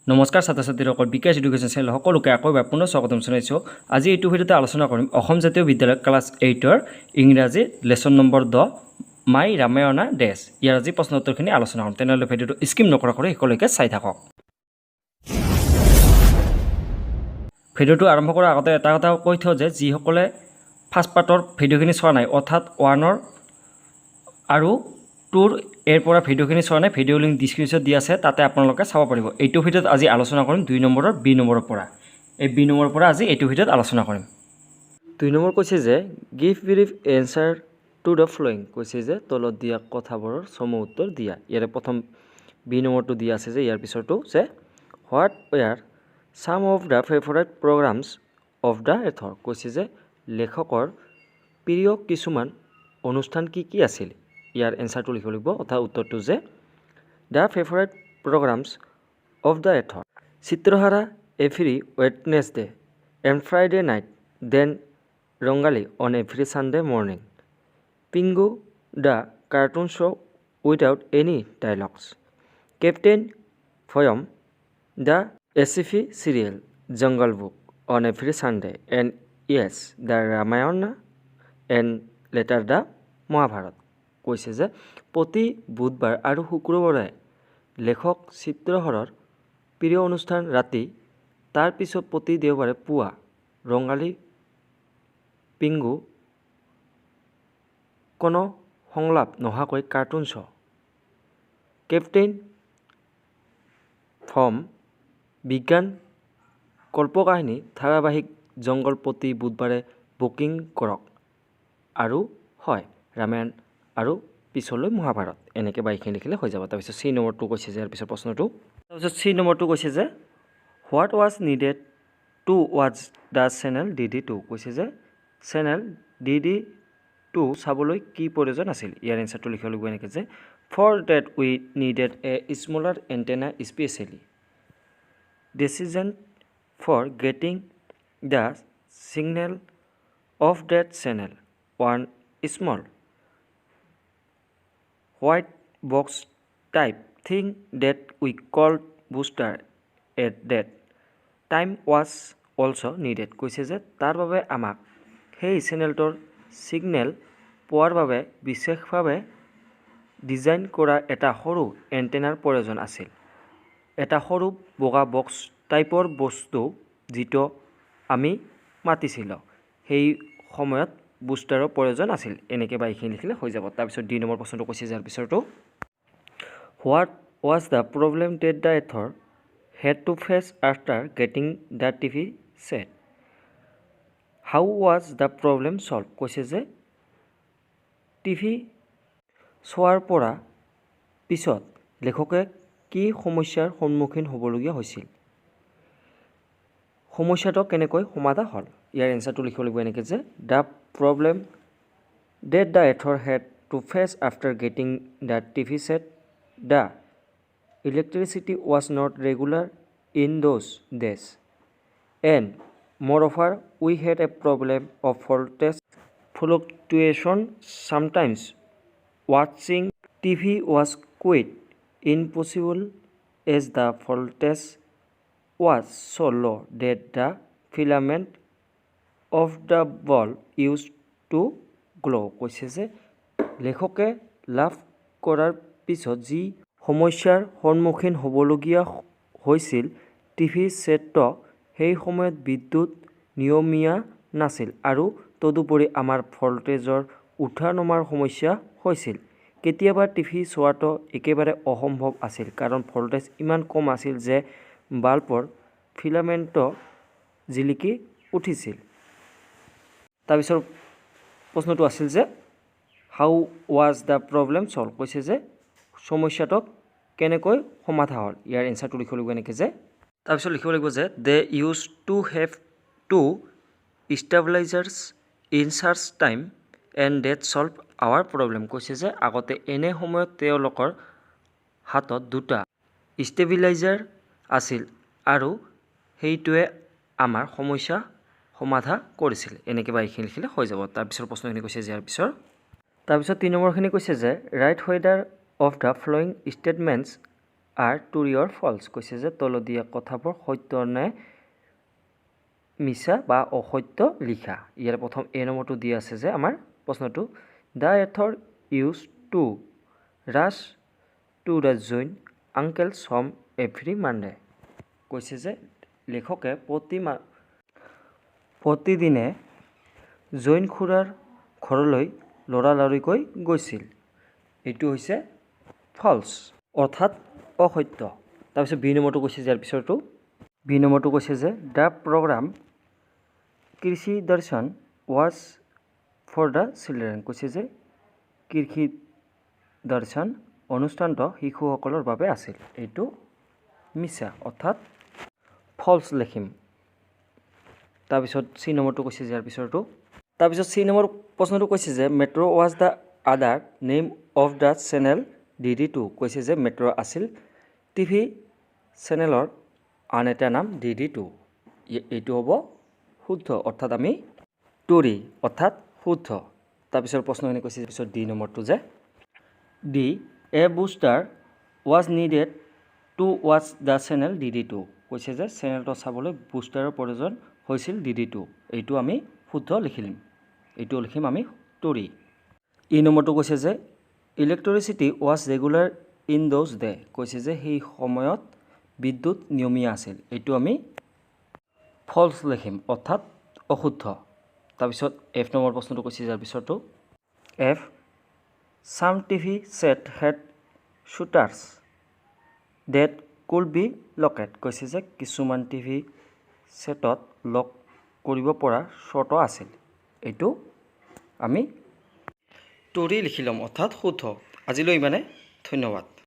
নমস্কাৰ ছাত্ৰ ছাত্ৰীসকল বিকাশ এডুকেশ্যন চেনেল সকলোকে আকৌ এবাৰ পুনৰ স্বাগতম জনাইছোঁ। আজি এইটো ভিডিঅ'তে আলোচনা কৰিম অসম জাতীয় বিদ্যালয় ক্লাছ 8ৰ ইংৰাজী লেচন নম্বৰ 10 মাই ৰামায়ণা ডেছ। ইয়াৰ আজি প্ৰশ্ন উত্তৰখিনি আলোচনা কৰিম। তেনেহ'লে ভিডিঅ'টো স্কিপ নকৰাকৈ শেষলৈকে চাই থাকক। ভিডিঅ'টো আৰম্ভ কৰাৰ আগতে এটা কথা কৈ থওঁ যে যিসকলে ফাৰ্ষ্ট পাৰ্টৰ ভিডিঅ'খিনি চোৱা নাই অৰ্থাৎ 1ৰ আৰু 2ৰ এৰ পৰা ভিডিঅ'খিনি চোৱা নাই, ভিডিঅ' লিংক ডিছক্ৰিপশ্যনত দি আছে, তাতে আপোনালোকে চাব পাৰিব। এইটো ভিডিঅ'ত আজি আলোচনা কৰিম 2 নম্বৰৰ বি নম্বৰৰ পৰা। এই বি নম্বৰৰ পৰা আজি এইটো ভিডিঅ'ত আলোচনা কৰিম। 2 নম্বৰ কৈছে যে give brief answer to the following, কৈছে যে তলত দিয়া কথাবোৰৰ চমু উত্তৰ দিয়া। ইয়াৰে প্ৰথম বি নম্বৰটো দিয়া আছে যে ইয়াৰ পিছৰটো যে what were some of the favourite programmes of the author, কৈছে যে লেখকৰ প্ৰিয় কিছুমান অনুষ্ঠান কি কি আছিল। ইয়াৰ এনচাৰটো লিখিব লাগিব অৰ্থাৎ উত্তৰটো যে the favourite programmes of the author Chitrahaar every Wednesday and Friday night then Rangoli on every Sunday morning Pingu the cartoon show' without any dialogues Captain Vyom the sci-fi serial Jungle Book on every Sunday and yes the Ramayan and later the Mahabharat, কৈছে যে প্ৰতি বুধবাৰ আৰু শুক্ৰবাৰে লেখক চিত্ৰহাৰৰ প্ৰিয় অনুষ্ঠান ৰাতি, তাৰ পিছত প্ৰতি দেওবাৰে পুৱা ৰঙালী পিংগু কোনো সংলাপ নোহোৱাকৈ কাৰ্টুন শ্ব' কেপ্টেইন ফৰ্ম বিজ্ঞান কল্পকাহিনী ধাৰাবাহিক জংগল প্ৰতি বুধবাৰে বুকিং কৰক আৰু হয় ৰামায়ণ আৰু পিছলৈ মহাভাৰত, এনেকৈ বাইখিনি লিখিলে হৈ যাব। তাৰপিছত চি নম্বৰটো কৈছে যে ইয়াৰ পিছৰ প্ৰশ্নটো, তাৰপিছত চি নম্বৰটো কৈছে যে what was needed to watch the channel DD2, কৈছে যে চেনেল DD2 চাবলৈ কি প্ৰয়োজন আছিল। ইয়াৰ এনচাৰটো লিখিব লাগিব এনেকৈ যে for that we needed a smaller antenna specially decision for getting the signal of that channel one small white box type thing that we called booster at that time was also needed, কৈছে যে তাৰ বাবে আমাক সেই চেনেলটোৰ signal পোৱাৰ বাবে বিশেষভাৱে ডিজাইন কৰা এটা সৰু এণ্টেনাৰ প্ৰয়োজন আছিল। এটা সৰু বগা বক্স টাইপৰ বস্তু যিটো আমি মাতিছিলোঁ, সেই সময়ত বুষ্টাৰৰ প্ৰয়োজন আছিল, এনেকৈ বা এইখিনি লিখিলে হৈ যাব। তাৰপিছত ডি নম্বৰ প্ৰশ্নটো কৈছে যাৰ পিছৰটো what was the problem that the author had to face after getting the TV set how was the problem solve, কৈছে যে টিভি চোৱাৰ পৰা পিছত লেখকে কি সমস্যাৰ সন্মুখীন হ'বলগীয়া হৈছিল, সমস্যাটো কেনেকৈ সমাধান হ'ল। ইয়াৰ এনচাৰটো লিখিব লাগিব এনেকৈ যে the problem that the author had to face after getting the TV set the electricity was not regular in those days and moreover we had a problem of voltage fluctuation sometimes watching TV was quite impossible as the voltage was so low that the filament of the bulb used to glow, কৈছে যে লেখকে লাভ কৰাৰ পিছত যি সমস্যাৰ সন্মুখীন হ'বলগীয়া হৈছিল টিভি ছেটটো সেই সময়ত বিদ্যুৎ নিয়মীয়া নাছিল আৰু তদুপৰি আমাৰ ভল্টেজৰ উঠা নমাৰ সমস্যা হৈছিল। কেতিয়াবা টিভি চোৱাটো একেবাৰে অসম্ভৱ আছিল কাৰণ ভল্টেজ ইমান কম আছিল যে বাল্বৰ ফিলামেণ্টটো জিলিকি উঠিছিল। তাৰপিছত প্ৰশ্নটো আছিল যে হাউ ৱাজ দ্য প্ৰব্লেম ছল্ভ, কৈছে যে সমস্যাটো কেনেকৈ সমাধান হ'ল। ইয়াৰ এনচাৰটো লিখিব লাগিব এনেকৈ যে তাৰপিছত লিখিব লাগিব যে they use to have two stabilisers in চাৰ্চ time and that solve our problem, কৈছে যে আগতে এনে সময়ত তেওঁলোকৰ হাতত দুটা ষ্টেবিলাইজাৰ আছিল আৰু সেইটোৱে আমাৰ সমস্যা সমাধান কৰিছিল, এনেকৈ বা এইখিনি লিখিলে হৈ যাব। তাৰপিছৰ প্ৰশ্নখিনি কৈছে যে ইয়াৰ তাৰপিছত 3 নম্বৰখিনি কৈছে যে right weather of the following statements are true or false কৈছে যে তলত দিয়া কথাবোৰ সত্য নে মিছা বা অসত্য লিখা ইয়াৰ প্ৰথম এ নম্বৰটো দিয়া আছে যে আমাৰ প্ৰশ্নটো the author used to rush to the join uncle's home every Monday কৈছে যে লেখকে প্ৰতিদিনে জৈন খুৰাৰ ঘৰলৈ লৰালৰিকৈ গৈছিল এইটো হৈছে ফলছ অৰ্থাৎ অসত্য তাৰপিছত বি নম্বৰটো কৈছে যে ইয়াৰ পিছৰটো বি নম্বৰটো কৈছে যে দ্য প্ৰগ্ৰাম কৃষি দৰ্শন ৱাজ ফৰ দ্য চিলড্ৰেন কৈছে যে কৃষি দৰ্শন অনুষ্ঠানটো শিশুসকলৰ বাবে আছিল এইটো মিছা অৰ্থাৎ ফলছ লিখিম তাৰপিছত চি নম্বৰটো কৈছে যে ইয়াৰ পিছৰটো তাৰপিছত চি নম্বৰ প্ৰশ্নটো কৈছে যে মেট্ৰ' ৱাজ দ্য আদাৰ name of the channel DD2 কৈছে যে মেট্ৰ' আছিল টিভি চেনেলৰ আন এটা নাম DD2 এইটো হ'ব শুদ্ধ অৰ্থাৎ আমি টৰি অৰ্থাৎ শুদ্ধ তাৰপিছত প্ৰশ্নখিনি কৈছে পিছত ডি নম্বৰটো যে D a booster was needed to watch the channel DD2 কৈছে যে চেনেলটো চাবলৈ বুষ্টাৰৰ প্ৰয়োজন হৈছিল DD2 এইটো আমি শুদ্ধ লিখিম এইটো লিখিম আমি টৰি ই নম্বৰটো কৈছে যে electricity was regular in those day কৈছে যে সেই সময়ত বিদ্যুৎ নিয়মীয়া আছিল এইটো আমি ফলছ লিখিম অৰ্থাৎ অশুদ্ধ তাৰপিছত এফ নম্বৰ প্ৰশ্নটো কৈছে যাৰ পিছৰটো if some TV set had shutters that could be locked কৈছে যে কিছুমান টিভি সেটত লক কৰিব পৰা শ্বৰ্ট আছিল এইটো আমি টৰি লিখি ল'ম অৰ্থাৎ শুদ্ধ আজিলৈ ইমানে ধন্যবাদ